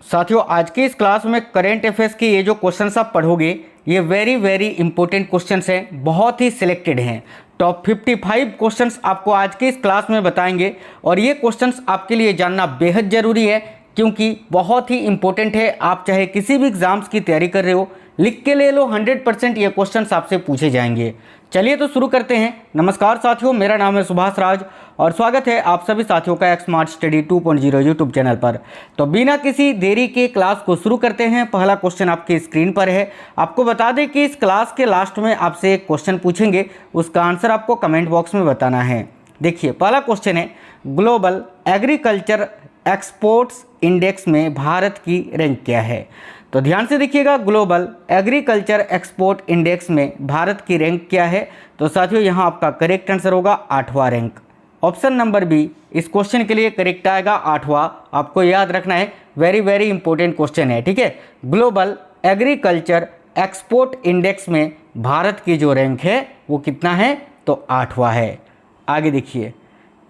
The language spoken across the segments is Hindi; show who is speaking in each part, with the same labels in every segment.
Speaker 1: साथियों आज की इस क्लास में करेंट अफेयर्स के ये जो क्वेश्चंस आप पढ़ोगे ये वेरी इंपॉर्टेंट क्वेश्चंस हैं, बहुत ही सिलेक्टेड हैं। टॉप 55 क्वेश्चंस आपको आज के इस क्लास में बताएंगे और ये क्वेश्चंस आपके लिए जानना बेहद ज़रूरी है क्योंकि बहुत ही इंपॉर्टेंट है। आप चाहे किसी भी एग्जाम्स की तैयारी कर रहे हो, लिख के ले लो, 100% ये क्वेश्चंस आपसे पूछे जाएंगे। चलिए तो शुरू करते हैं। नमस्कार साथियों, मेरा नाम है सुभाष राज और स्वागत है आप सभी साथियों का एक स्मार्ट स्टडी 2.0 यूट्यूब चैनल पर। तो बिना किसी देरी के क्लास को शुरू करते हैं। पहला क्वेश्चन आपकी स्क्रीन पर है। आपको बता दें कि इस क्लास के लास्ट में आपसे एक क्वेश्चन पूछेंगे, उसका आंसर आपको कमेंट बॉक्स में बताना है। देखिए पहला क्वेश्चन है, ग्लोबल एग्रीकल्चर एक्सपोर्ट्स इंडेक्स में भारत की रैंक क्या है। तो ध्यान से देखिएगा, ग्लोबल एग्रीकल्चर एक्सपोर्ट इंडेक्स में भारत की रैंक क्या है। तो साथियों यहाँ आपका करेक्ट आंसर होगा 8वां रैंक। ऑप्शन नंबर बी इस क्वेश्चन के लिए करेक्ट आएगा 8वां। आपको याद रखना है, वेरी इंपॉर्टेंट क्वेश्चन है, ठीक है। ग्लोबल एग्रीकल्चर एक्सपोर्ट इंडेक्स में भारत की जो रैंक है वो कितना है, तो 8वां है। आगे देखिए,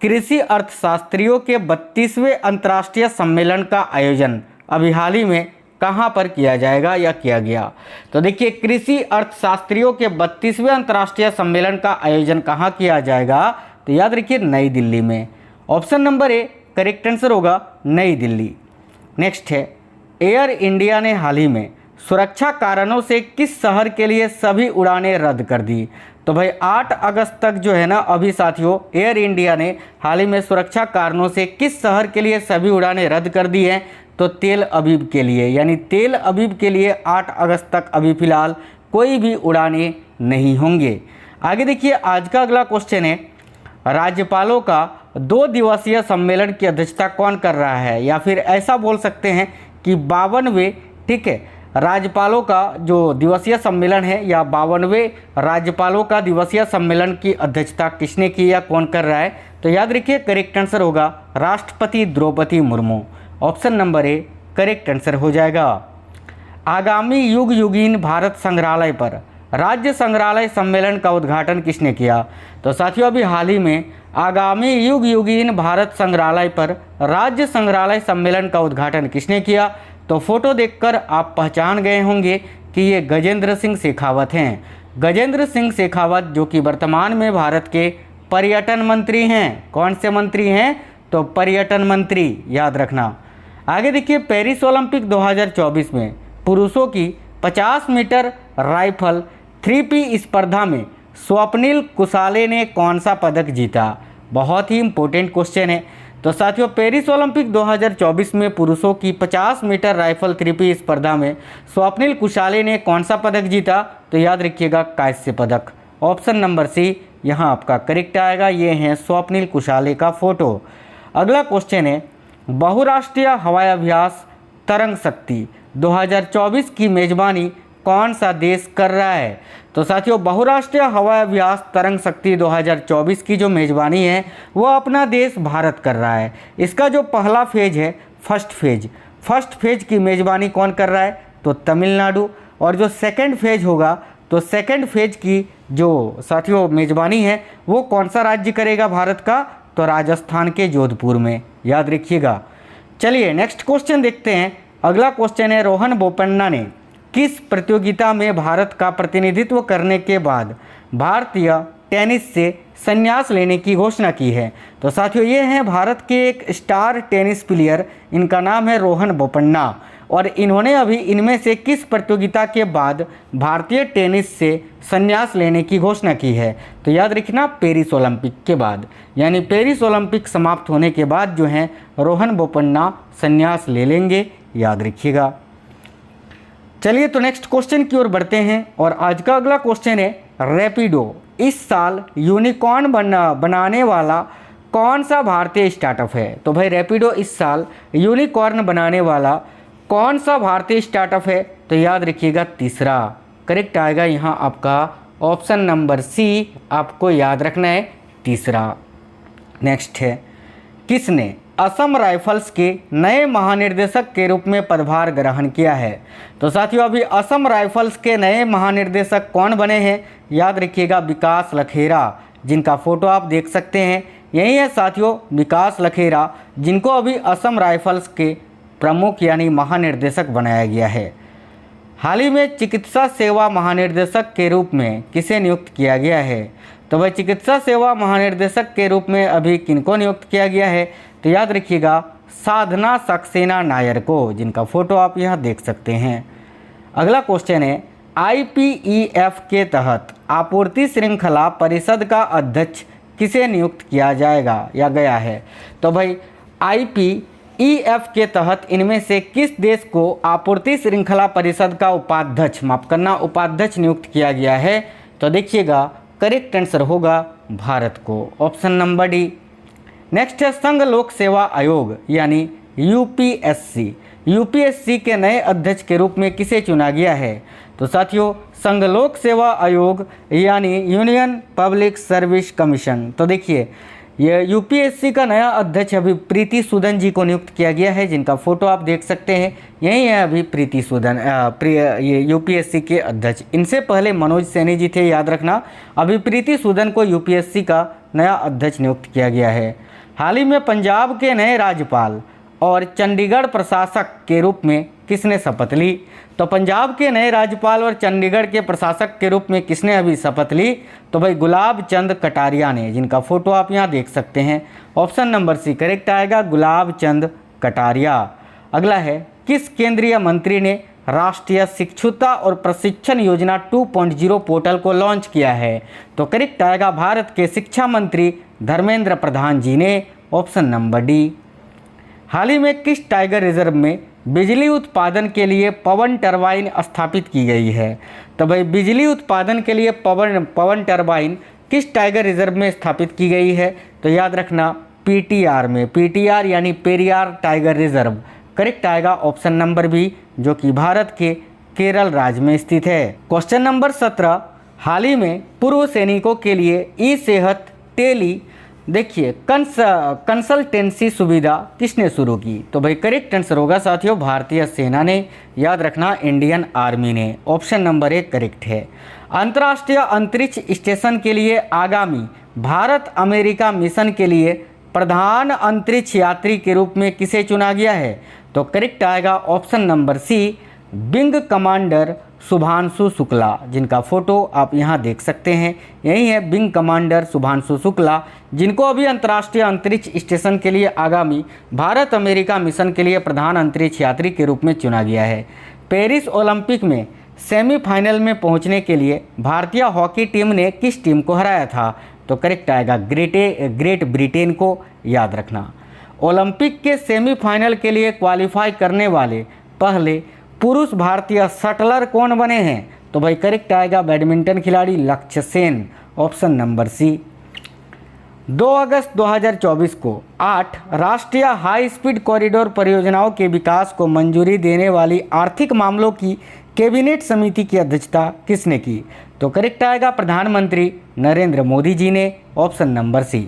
Speaker 1: कृषि अर्थशास्त्रियों के 32वें अंतर्राष्ट्रीय सम्मेलन का आयोजन अभी हाल ही में कहाँ पर किया जाएगा या किया गया। तो देखिए, कृषि अर्थशास्त्रियों के 32वें अंतर्राष्ट्रीय सम्मेलन का आयोजन कहाँ किया जाएगा, तो याद रखिए नई दिल्ली में। Option number A correct answer होगा नई दिल्ली। नेक्स्ट है, एयर इंडिया ने हाल ही में सुरक्षा कारणों से किस शहर के लिए सभी उड़ानें रद्द कर दी। तो भाई 8 अगस्त तक जो है ना, अभी साथियों एयर इंडिया ने हाल ही में सुरक्षा कारणों से किस शहर के लिए सभी उड़ानें रद्द कर दी हैं, तो तेल अवीव के लिए, यानी तेल अवीव के लिए 8 अगस्त तक अभी फ़िलहाल कोई भी उड़ानें नहीं होंगे। आगे देखिए, आज का अगला क्वेश्चन है, राज्यपालों का 2 दिवसीय सम्मेलन की अध्यक्षता कौन कर रहा है, या फिर ऐसा बोल सकते हैं कि 52वें, ठीक है, राज्यपालों का जो दिवसीय सम्मेलन है या 52वें राज्यपालों का दिवसीय सम्मेलन की अध्यक्षता किसने की या कौन कर रहा है। तो याद रखिए करेक्ट आंसर होगा राष्ट्रपति Droupadi Murmu. Option number A correct answer हो जाएगा। आगामी युग युगीन भारत संग्रहालय पर राज्य संग्रहालय सम्मेलन का उद्घाटन किसने किया। तो साथियों अभी हाल ही में आगामी युग युगीन भारत संग्रहालय पर राज्य संग्रहालय सम्मेलन का उद्घाटन किसने किया। तो फोटो देखकर आप पहचान गए होंगे कि ये गजेंद्र सिंह शेखावत हैं। गजेंद्र सिंह शेखावत जो कि वर्तमान में भारत के पर्यटन मंत्री हैं। कौन से मंत्री हैं, तो पर्यटन मंत्री, याद रखना। आगे देखिए, पेरिस ओलंपिक 2024 में पुरुषों की 50 मीटर राइफल 3P स्पर्धा में स्वप्निल कुशाले ने कौन सा पदक जीता। बहुत ही इंपॉर्टेंट क्वेश्चन है। तो साथियों पेरिस ओलंपिक 2024 में पुरुषों की 50 मीटर राइफल 3P स्पर्धा में स्वप्निल कुशाले ने कौन सा पदक जीता। तो याद रखिएगा कांस्य पदक। ऑप्शन नंबर सी यहाँ आपका करेक्ट आएगा। ये है स्वप्निल कुशाले का फोटो। अगला क्वेश्चन है, बहुराष्ट्रीय हवाई अभ्यास तरंग शक्ति 2024 की मेजबानी कौन सा देश कर रहा है। तो साथियों बहुराष्ट्रीय हवाई अभ्यास तरंग शक्ति 2024 की जो मेजबानी है वो अपना देश भारत कर रहा है। इसका जो पहला फेज है, फर्स्ट फेज की मेजबानी कौन कर रहा है, तो तमिलनाडु। और जो सेकंड फेज होगा, तो सेकंड फेज की जो साथियों मेजबानी है वो कौन सा राज्य करेगा भारत का, तो राजस्थान के जोधपुर में, याद रखिएगा। चलिए नेक्स्ट क्वेश्चन देखते हैं। अगला क्वेश्चन है, रोहन बोपन्ना ने किस प्रतियोगिता में भारत का प्रतिनिधित्व करने के बाद भारतीय टेनिस से संन्यास लेने की घोषणा की है। तो साथियों ये हैं भारत के एक स्टार टेनिस प्लेयर, इनका नाम है रोहन बोपन्ना और इन्होंने अभी इनमें से किस प्रतियोगिता के बाद भारतीय टेनिस से संन्यास लेने की घोषणा की है। तो याद रखना पेरिस ओलंपिक के बाद, यानी पेरिस ओलंपिक समाप्त होने के बाद जो है रोहन बोपन्ना संन्यास ले लेंगे, याद रखिएगा। चलिए तो नेक्स्ट क्वेश्चन की ओर बढ़ते हैं और आज का अगला क्वेश्चन है, रैपिडो इस साल यूनिकॉर्न बनाने वाला कौन सा भारतीय स्टार्टअप है। तो भाई रैपिडो इस साल यूनिकॉर्न बनाने वाला कौन सा भारतीय स्टार्टअप है। तो याद रखिएगा तीसरा करेक्ट आएगा यहाँ आपका ऑप्शन नंबर सी, आपको याद रखना है तीसरा। नेक्स्ट है, किसने असम राइफल्स के नए महानिर्देशक के रूप में पदभार ग्रहण किया है। तो साथियों अभी असम राइफल्स के नए महानिर्देशक कौन बने हैं, याद रखिएगा विकास लखेरा, जिनका फोटो आप देख सकते हैं। यही है साथियों विकास लखेरा, जिनको अभी असम राइफल्स के प्रमुख यानी महानिर्देशक बनाया गया है। हाल ही में चिकित्सा सेवा महानिर्देशक के रूप में किसे नियुक्त किया गया है? तो भाई चिकित्सा सेवा महानिर्देशक के रूप में अभी किनको नियुक्त किया गया है? तो याद रखिएगा साधना सक्सेना नायर को, जिनका फोटो आप यहाँ देख सकते हैं। अगला क्वेश्चन है IPEF के तहत आपूर्ति श्रृंखला परिषद का अध्यक्ष किसे नियुक्त किया जाएगा या गया है? तो भाई IPEF के तहत इनमें से किस देश को आपूर्ति श्रृंखला परिषद का उपाध्यक्ष, माफ करना, उपाध्यक्ष नियुक्त किया गया है? तो देखिएगा करेक्ट आंसर होगा भारत को, ऑप्शन नंबर डी। नेक्स्ट है संघ लोक सेवा आयोग यानी यूपीएससी के नए अध्यक्ष के रूप में किसे चुना गया है? तो साथियों संघ लोक सेवा आयोग यानी यूनियन पब्लिक सर्विस कमीशन। तो देखिए ये यूपीएससी का नया अध्यक्ष अभी प्रीति सूदन जी को नियुक्त किया गया है, जिनका फोटो आप देख सकते हैं, यही है अभी प्रीति सूदन ये यूपीएससी के अध्यक्ष। इनसे पहले मनोज सैनी जी थे, याद रखना। अभी प्रीति सूदन को यूपीएससी का नया अध्यक्ष नियुक्त किया गया है। हाल ही में पंजाब के नए राज्यपाल और चंडीगढ़ प्रशासक के रूप में किसने शपथ ली? तो पंजाब के नए राज्यपाल और चंडीगढ़ के प्रशासक के रूप में किसने अभी शपथ ली? तो भाई गुलाब चंद कटारिया ने, जिनका फोटो आप यहाँ देख सकते हैं, ऑप्शन नंबर सी करेक्ट आएगा, गुलाब चंद कटारिया। अगला है किस केंद्रीय मंत्री ने राष्ट्रीय शिक्षुता और प्रशिक्षण योजना 2.0 पोर्टल को लॉन्च किया है? तो करेक्ट आएगा भारत के शिक्षा मंत्री धर्मेंद्र प्रधान जी ने, ऑप्शन नंबर डी। हाल ही में किस टाइगर रिजर्व में बिजली उत्पादन के लिए पवन टरबाइन स्थापित की गई है? तो भाई बिजली उत्पादन के लिए पवन टरबाइन किस टाइगर रिजर्व में स्थापित की गई है? तो याद रखना पीटीआर में, पीटीआर यानी पेरियार टाइगर रिजर्व, करेक्ट आएगा ऑप्शन नंबर बी, जो कि भारत के केरल राज्य में स्थित है। क्वेश्चन नंबर 17, हाल ही में पूर्व सैनिकों के लिए ई सेहत टेली देखिए कंसल्टेंसी सुविधा किसने शुरू की? तो भाई करेक्ट आंसर होगा साथियों भारतीय सेना ने, याद रखना इंडियन आर्मी ने, ऑप्शन नंबर 1 करेक्ट है। अंतर्राष्ट्रीय अंतरिक्ष स्टेशन के लिए आगामी भारत अमेरिका मिशन के लिए प्रधान अंतरिक्ष यात्री के रूप में किसे चुना गया है? तो करेक्ट आएगा option number C, wing commander Shubhanshu Shukla, जिनका फोटो आप यहाँ देख सकते हैं, यही है विंग कमांडर शुभांशु शुक्ला, जिनको अभी अंतर्राष्ट्रीय अंतरिक्ष स्टेशन के लिए आगामी भारत अमेरिका मिशन के लिए प्रधान अंतरिक्ष यात्री के रूप में चुना गया है। पेरिस ओलंपिक में सेमीफाइनल में पहुंचने के लिए भारतीय हॉकी टीम ने किस टीम को हराया था? तो करेक्ट आएगा ग्रेट ब्रिटेन को, याद रखना। ओलंपिक के सेमीफाइनल के लिए क्वालिफाई करने वाले पहले पुरुष भारतीय शटलर कौन बने हैं? तो भाई करेक्ट आएगा बैडमिंटन खिलाड़ी लक्ष्य सेन, ऑप्शन नंबर सी। 2 अगस्त 2024 को 8 राष्ट्रीय हाई स्पीड कॉरिडोर परियोजनाओं के विकास को मंजूरी देने वाली आर्थिक मामलों की कैबिनेट समिति की अध्यक्षता किसने की? तो करेक्ट आएगा प्रधानमंत्री नरेंद्र मोदी जी ने, ऑप्शन नंबर सी।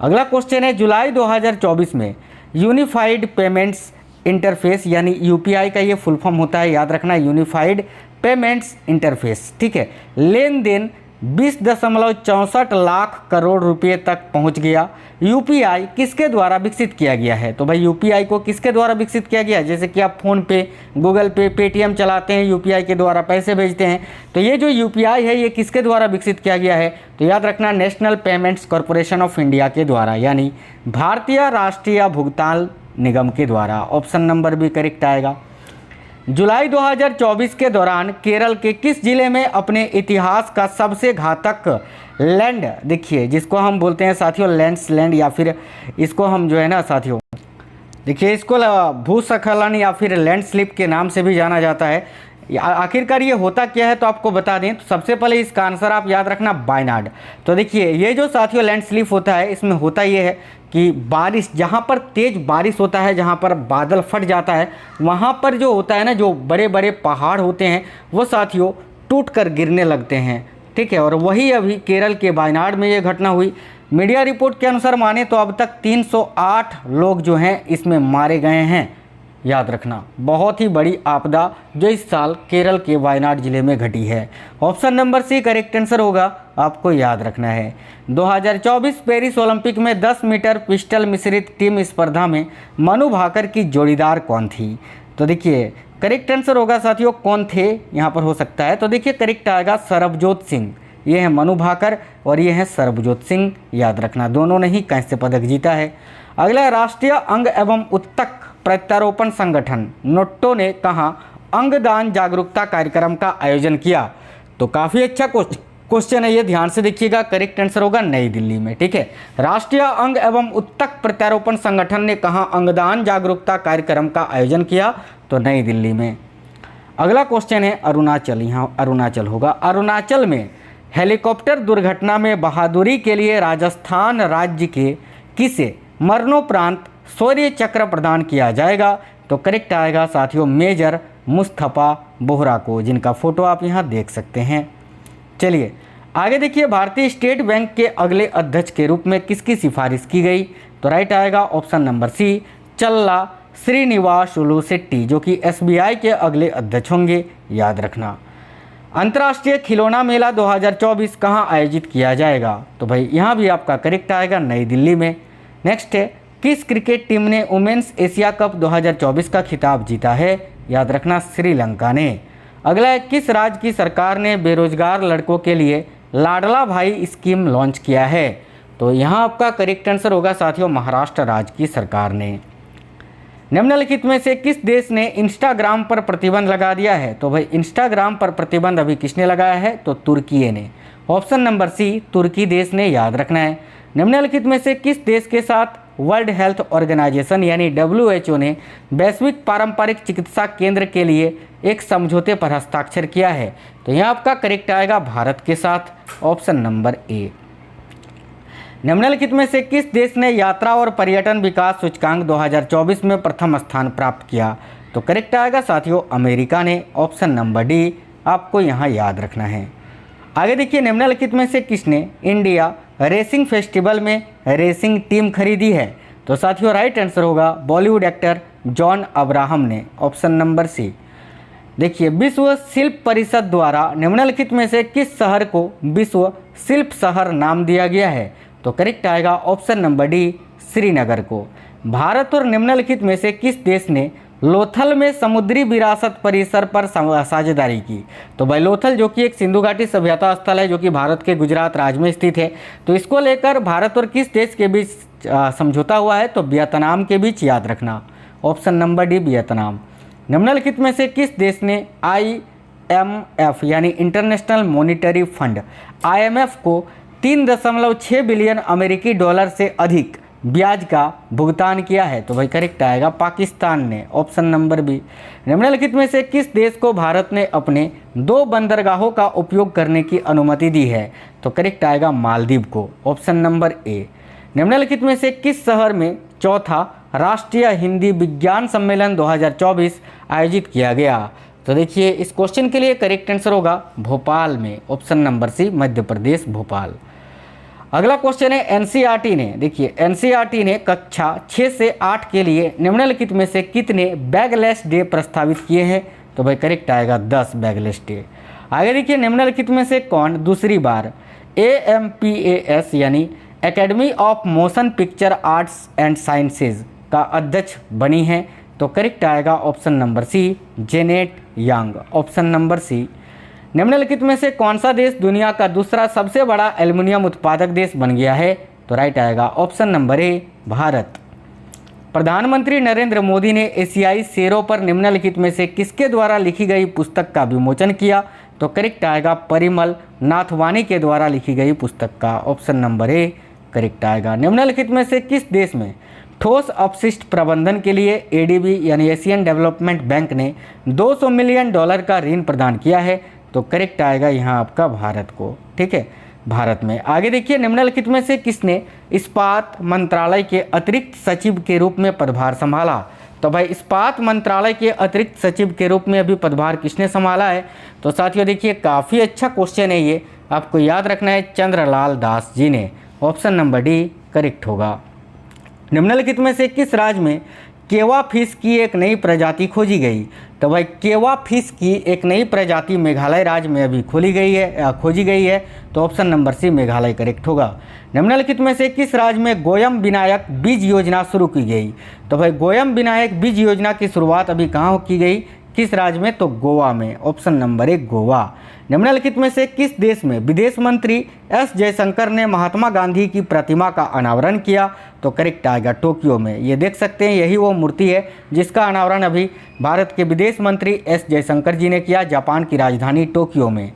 Speaker 1: अगला क्वेश्चन है जुलाई 2024 में यूनिफाइड पेमेंट्स इंटरफेस यानी यूपीआई का ये फुल फॉर्म होता है, याद रखना यूनिफाइड पेमेंट्स इंटरफेस, ठीक है। लेन देन 20.64 लाख करोड़ रुपए तक पहुंच गया। यूपीआई किसके द्वारा विकसित किया गया है? तो भाई यूपीआई को किसके द्वारा विकसित किया गया है? जैसे कि आप फ़ोन पे, गूगल पे, पेटीएम चलाते हैं, यूपीआई के द्वारा पैसे भेजते हैं, तो ये जो यूपीआई है ये किसके द्वारा विकसित किया गया है? तो याद रखना national payments corporation of India के द्वारा, यानी भारतीय राष्ट्रीय भुगतान निगम के द्वारा, ऑप्शन नंबर बी करेक्ट आएगा। जुलाई 2024 के दौरान केरल के किस जिले में अपने इतिहास का सबसे घातक लैंड, देखिए जिसको हम बोलते हैं साथियों लैंडस्लाइड, या फिर इसको हम जो है ना साथियों देखिए इसको भूस्खलन या फिर लैंडस्लिप के नाम से भी जाना जाता है। आखिरकार ये होता क्या है तो आपको बता दें, तो सबसे पहले इसका आंसर आप याद रखना वायनाड। तो देखिए ये जो साथियों लैंडस्लिप होता है इसमें होता ये है कि बारिश, जहाँ पर तेज़ बारिश होता है, जहाँ पर बादल फट जाता है, वहाँ पर जो होता है ना, जो बड़े बड़े पहाड़ होते हैं वो साथियों टूट कर गिरने लगते हैं, ठीक है। और वही अभी केरल के वायनाड में ये घटना हुई। मीडिया रिपोर्ट के अनुसार माने तो अब तक 308 लोग जो हैं इसमें मारे गए हैं, याद रखना, बहुत ही बड़ी आपदा जो इस साल केरल के वायनाड जिले में घटी है। Option number C correct answer होगा, आपको याद रखना है। 2024 पेरिस ओलंपिक में 10 मीटर पिस्टल मिश्रित टीम स्पर्धा में मनु भाकर की जोड़ीदार कौन थी? तो देखिए करेक्ट आंसर होगा साथियों, कौन थे यहाँ पर हो सकता है, तो देखिए करेक्ट आएगा सरबजोत सिंह। ये है मनु भाकर और ये है सरबजोत सिंह, याद रखना, दोनों ने ही कांस्य पदक जीता है। अगला, राष्ट्रीय अंग एवं उत्तक प्रत्यारोपण संगठन नोट्टो ने कहाँ अंगदान जागरूकता कार्यक्रम का आयोजन किया? तो काफ़ी अच्छा क्वेश्चन है ये, ध्यान से देखिएगा। करेक्ट आंसर होगा नई दिल्ली में, ठीक है। राष्ट्रीय अंग एवं उत्तक प्रत्यारोपण संगठन ने कहाँ अंगदान जागरूकता कार्यक्रम का आयोजन किया? तो नई दिल्ली में। अगला क्वेश्चन है अरुणाचल, यहाँ अरुणाचल होगा। अरुणाचल में हेलीकॉप्टर दुर्घटना में बहादुरी के लिए राजस्थान राज्य के किसे मरणोपरांत शौर्य चक्र प्रदान किया जाएगा? तो करेक्ट आएगा साथियों मेजर मुस्तफा बोहरा को, जिनका फोटो आप यहाँ देख सकते हैं। चलिए आगे देखिए, भारतीय स्टेट बैंक के अगले अध्यक्ष के रूप में किसकी सिफारिश की गई? तो राइट आएगा ऑप्शन नंबर सी चल्ला श्रीनिवासुलु शेट्टी, जो कि एसबीआई के अगले अध्यक्ष होंगे, याद रखना। अंतर्राष्ट्रीय खिलौना मेला 2024 कहाँ आयोजित किया जाएगा? तो भाई यहाँ भी आपका करेक्ट आएगा नई दिल्ली में। नेक्स्ट है, किस क्रिकेट टीम ने वुमेन्स एशिया कप 2024 का खिताब जीता है? याद रखना श्रीलंका ने। अगला है, किस राज्य की सरकार ने बेरोजगार लड़कों के लिए लाडला भाई स्कीम लॉन्च किया है? तो यहाँ आपका करेक्ट आंसर होगा साथियों महाराष्ट्र राज्य की सरकार ने। निम्नलिखित में से किस देश ने इंस्टाग्राम पर प्रतिबंध लगा दिया है? तो भाई इंस्टाग्राम पर प्रतिबंध अभी किसने लगाया है? तो तुर्की ने। ऑप्शन नंबर सी तुर्की देश ने, याद रखना है। निम्नलिखित में से किस देश के साथ वर्ल्ड हेल्थ ऑर्गेनाइजेशन यानी WHO ने वैश्विक पारंपरिक चिकित्सा केंद्र के लिए एक समझौते पर हस्ताक्षर किया है? तो यहाँ आपका करेक्ट आएगा भारत के साथ, ऑप्शन नंबर ए। निम्नलिखित में से किस देश ने यात्रा और पर्यटन विकास सूचकांक 2024 में प्रथम स्थान प्राप्त किया? तो करेक्ट आएगा साथियों अमेरिका ने, ऑप्शन नंबर डी आपको यहाँ याद रखना है। आगे देखिए, निम्नलिखित में से किसने इंडिया रेसिंग फेस्टिवल में रेसिंग टीम खरीदी है? तो साथियों राइट आंसर होगा बॉलीवुड एक्टर जॉन अब्राहम ने, ऑप्शन नंबर सी। देखिए, विश्व शिल्प परिषद द्वारा निम्नलिखित में से किस शहर को विश्व शिल्प शहर नाम दिया गया है? तो करेक्ट आएगा ऑप्शन नंबर डी श्रीनगर को। भारत और निम्नलिखित में से किस देश ने लोथल में समुद्री विरासत परिसर पर साझेदारी की? तो भाई लोथल जो कि एक सिंधु घाटी सभ्यता स्थल है जो कि भारत के गुजरात राज्य में स्थित है, तो इसको लेकर भारत और किस देश के बीच समझौता हुआ है? तो वियतनाम के बीच, याद रखना, ऑप्शन नंबर डी वियतनाम। निम्नलिखित में से किस देश ने IMF यानी इंटरनेशनल मॉनिटरी फंड IMF को 3.6 बिलियन अमेरिकी डॉलर से अधिक ब्याज का भुगतान किया है? तो भाई करेक्ट आएगा पाकिस्तान ने, ऑप्शन नंबर बी। निम्नलिखित में से किस देश को भारत ने अपने 2 बंदरगाहों का उपयोग करने की अनुमति दी है? तो करेक्ट आएगा मालदीव को, ऑप्शन नंबर ए। निम्नलिखित में से किस शहर में चौथा राष्ट्रीय हिंदी विज्ञान सम्मेलन 2024 आयोजित किया गया? तो देखिए इस क्वेश्चन के लिए करेक्ट आंसर होगा भोपाल में, ऑप्शन नंबर सी मध्य प्रदेश भोपाल। अगला क्वेश्चन है NCERT ने, देखिए NCERT ने कक्षा 6 से 8 के लिए निम्नलिखित में से कितने बैगलेस डे प्रस्तावित किए हैं? तो भाई करेक्ट आएगा 10 बैगलेस डे। आगे देखिए, निम्नलिखित में से कौन दूसरी बार AMPAS यानी academy of motion picture arts and sciences का अध्यक्ष बनी है? तो करेक्ट आएगा ऑप्शन नंबर सी जेनेट यांग, ऑप्शन नंबर सी। निम्नलिखित में से कौन सा देश दुनिया का दूसरा सबसे बड़ा एल्युमिनियम उत्पादक देश बन गया है? तो राइट आएगा ऑप्शन नंबर ए भारत। प्रधानमंत्री नरेंद्र मोदी ने एशियाई शेरों पर निम्नलिखित में से किसके द्वारा लिखी गई पुस्तक का विमोचन किया? तो करेक्ट आएगा परिमल नाथवानी के द्वारा लिखी गई पुस्तक का, ऑप्शन नंबर ए करेक्ट आएगा। निम्नलिखित में से किस देश में ठोस अपशिष्ट प्रबंधन के लिए ADB यानी एशियन डेवलपमेंट बैंक ने $200 मिलियन का ऋण प्रदान किया है? तो करेक्ट आएगा यहाँ आपका भारत को, ठीक है, भारत में। आगे देखिए, निम्नलिखित में से किसने इस्पात मंत्रालय के अतिरिक्त सचिव के रूप में पदभार संभाला? तो भाई इस्पात मंत्रालय के अतिरिक्त सचिव के रूप में अभी पदभार किसने संभाला है? तो साथियों देखिए काफ़ी अच्छा क्वेश्चन है ये, आपको याद रखना है चंद्रलाल दास जी ने, ऑप्शन नंबर डी करेक्ट होगा। निम्नलिखित में से किस राज्य में केवा फिश की एक नई प्रजाति खोजी गई। तो भाई केवा फिश की एक नई प्रजाति मेघालय राज्य में अभी खोजी गई है। तो option number C Meghalaya correct होगा। निम्नलिखित में से किस राज्य में गोयम विनायक बीज योजना शुरू की गई। तो भाई गोयम विनायक बीज योजना की शुरुआत अभी कहाँ की गई, किस राज्य में, तो गोवा में। Option number 1 Goa. निम्नलिखित में से किस देश में विदेश मंत्री एस जयशंकर ने महात्मा गांधी की प्रतिमा का अनावरण किया। तो करेक्ट आएगा टोक्यो में। ये देख सकते हैं यही वो मूर्ति है जिसका अनावरण अभी भारत के विदेश मंत्री एस जयशंकर जी ने किया जापान की राजधानी टोक्यो में।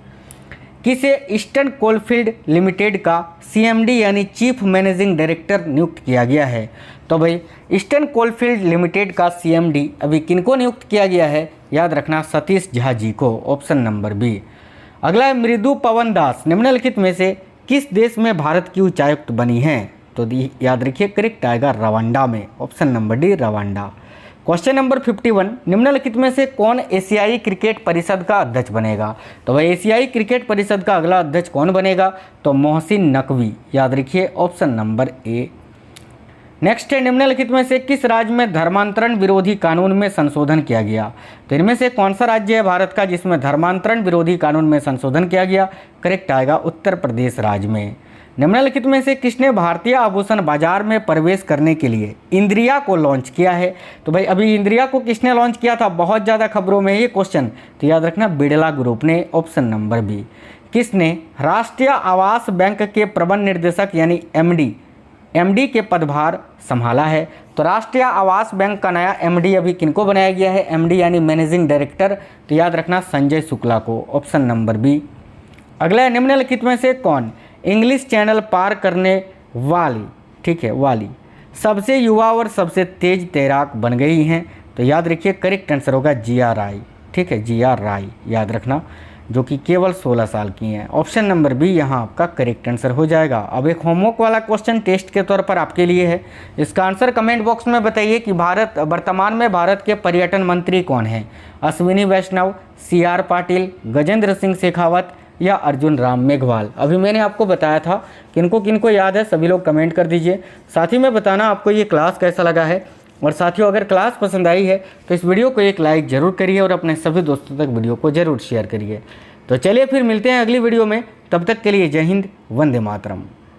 Speaker 1: किसे ईस्टर्न कोलफील्ड लिमिटेड का सीएमडी यानी चीफ मैनेजिंग डायरेक्टर नियुक्त किया गया है। तो भाई ईस्टर्न कोलफील्ड लिमिटेड का सीएमडी अभी किनको नियुक्त किया गया है, याद रखना सतीश झा जी को। Option number B. अगला है मृदु पवन दास निम्नलिखित में से किस देश में भारत की उच्चायुक्त बनी है। तो याद रखिए करेक्ट आएगा रवांडा में। Option number D Rwanda. Question number 51 निम्नलिखित में से कौन एशियाई क्रिकेट परिषद का अध्यक्ष बनेगा। तो भाई एशियाई क्रिकेट परिषद का अगला अध्यक्ष कौन बनेगा, तो मोहसिन नकवी। याद रखिए ऑप्शन नंबर ए। नेक्स्ट है निम्नलिखित में से किस राज्य में धर्मांतरण विरोधी कानून में संशोधन किया गया। तो इनमें से कौन सा राज्य है भारत का जिसमें धर्मांतरण विरोधी कानून में संशोधन किया गया, करेक्ट आएगा उत्तर प्रदेश राज्य में। निम्नलिखित में से किसने भारतीय आभूषण बाजार में प्रवेश करने के लिए इंद्रिया को लॉन्च किया है। तो भाई अभी इंद्रिया को किसने लॉन्च किया था, बहुत ज़्यादा खबरों में ये क्वेश्चन, तो याद रखना बिड़ला ग्रुप ने। Option number B. किसने राष्ट्रीय आवास बैंक के प्रबंध निर्देशक यानी एमडी के पदभार संभाला है। तो राष्ट्रीय आवास बैंक का नया एमडी अभी किनको बनाया गया है, एमडी यानी मैनेजिंग डायरेक्टर, तो याद रखना संजय शुक्ला को। Option number B. अगला निम्नलिखित में से कौन इंग्लिश चैनल पार करने वाली, ठीक है वाली सबसे युवा और सबसे तेज तैराक बन गई हैं। तो याद रखिए करेक्ट आंसर होगा जिया राय, ठीक है जिया राय याद रखना, जो कि केवल 16 साल की हैं। ऑप्शन नंबर बी यहाँ आपका करेक्ट आंसर हो जाएगा। अब एक होमवर्क वाला क्वेश्चन टेस्ट के तौर पर आपके लिए है, इसका आंसर कमेंट बॉक्स में बताइए कि वर्तमान में भारत के पर्यटन मंत्री कौन हैं। अश्विनी वैष्णव, CR पाटिल, गजेंद्र सिंह शेखावत या अर्जुन राम मेघवाल। अभी मैंने आपको बताया था किनको याद है, सभी लोग कमेंट कर दीजिए। साथ ही में बताना आपको ये क्लास कैसा लगा है, और साथियों अगर क्लास पसंद आई है तो इस वीडियो को एक लाइक ज़रूर करिए और अपने सभी दोस्तों तक वीडियो को ज़रूर शेयर करिए। तो चलिए फिर मिलते हैं अगली वीडियो में, तब तक के लिए जय हिंद, वंदे मातरम।